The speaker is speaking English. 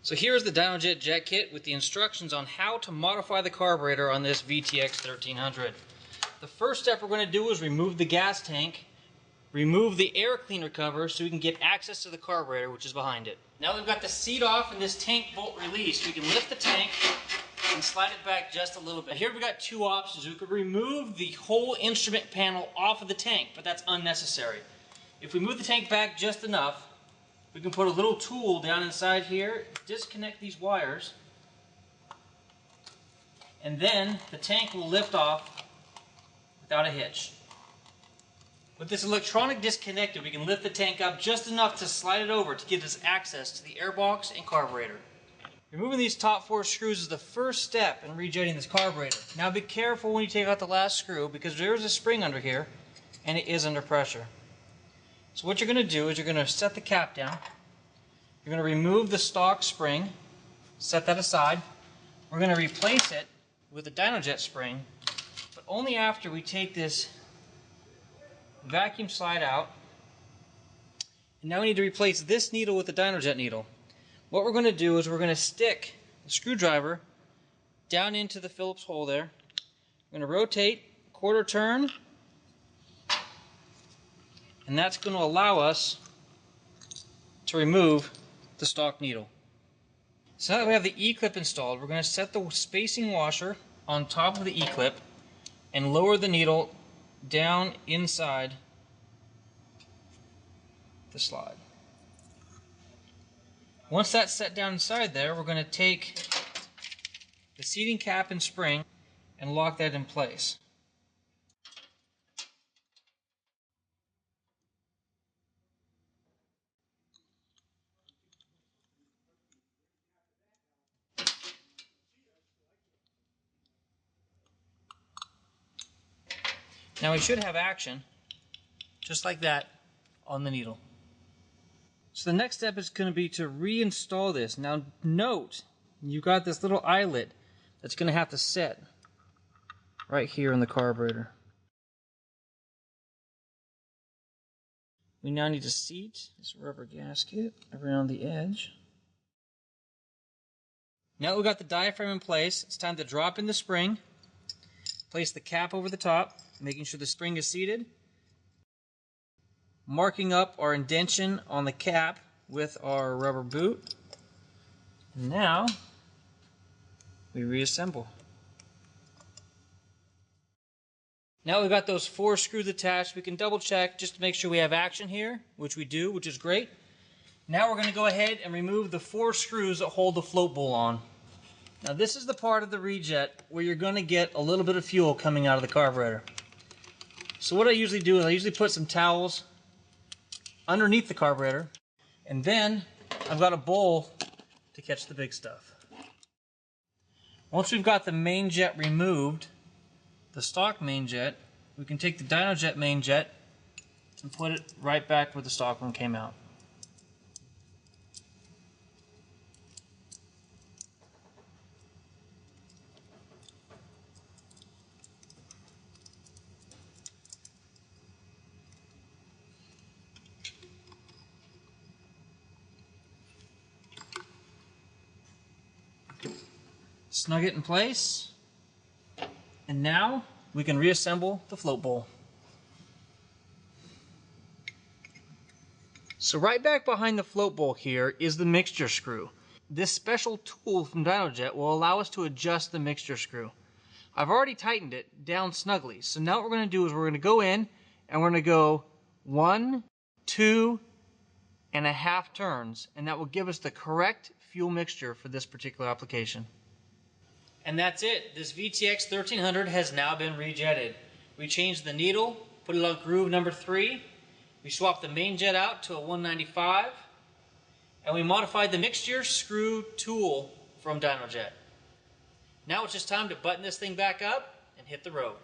So here's the DynoJet jet kit with the instructions on how to modify the carburetor on this VTX 1300. The first step we're going to do is remove the gas tank, remove the air cleaner cover so we can get access to the carburetor, which is behind it. Now we've got the seat off and this tank bolt released, we can lift the tank and slide it back just a little bit. Here we've got two options. We could remove the whole instrument panel off of the tank, but that's unnecessary. If we move the tank back just enough, we can put a little tool down inside here, disconnect these wires, and then the tank will lift off without a hitch. With this electronic disconnector, we can lift the tank up just enough to slide it over to give us access to the airbox and carburetor. Removing these top four screws is the first step in rejetting this carburetor. Now be careful when you take out the last screw because there is a spring under here and it is under pressure. So what you're going to do is you're going to set the cap down. You're going to remove the stock spring, set that aside. We're going to replace it with a DynoJet spring, but only after we take this vacuum slide out. And now we need to replace this needle with the DynoJet needle. What we're going to do is we're going to stick the screwdriver down into the Phillips hole there. We're going to rotate a quarter turn, and that's going to allow us to remove the stock needle. So now that we have the E-clip installed, we're going to set the spacing washer on top of the E-clip and lower the needle down inside the slide. Once that's set down inside there, we're going to take the seating cap and spring and lock that in place. Now we should have action, just like that, on the needle. So the next step is going to be to reinstall this. Now note, you've got this little eyelet that's going to have to set right here in the carburetor. We now need to seat this rubber gasket around the edge. Now we've got the diaphragm in place, it's time to drop in the spring, place the cap over the top, making sure the spring is seated, marking up our indentation on the cap with our rubber boot. And now we reassemble. Now we've got those four screws attached. We can double check just to make sure we have action here, which we do, which is great. Now we're going to go ahead and remove the four screws that hold the float bowl on. Now this is the part of the rejet where you're going to get a little bit of fuel coming out of the carburetor. So what I usually do is I usually put some towels underneath the carburetor, and then I've got a bowl to catch the big stuff. Once we've got the main jet removed, the stock main jet, we can take the DynoJet main jet and put it right back where the stock one came out. Snug it in place, and now we can reassemble the float bowl. So right back behind the float bowl here is the mixture screw. This special tool from DynoJet will allow us to adjust the mixture screw. I've already tightened it down snugly, so now what we're going to do is we're going to go in and we're going to go 1, 2.5 turns, and that will give us the correct fuel mixture for this particular application. And that's it. This VTX 1300 has now been rejetted. We changed the needle, put it on groove number 3. We swapped the main jet out to a 195. And we modified the mixture screw tool from DynoJet. Now it's just time to button this thing back up and hit the road.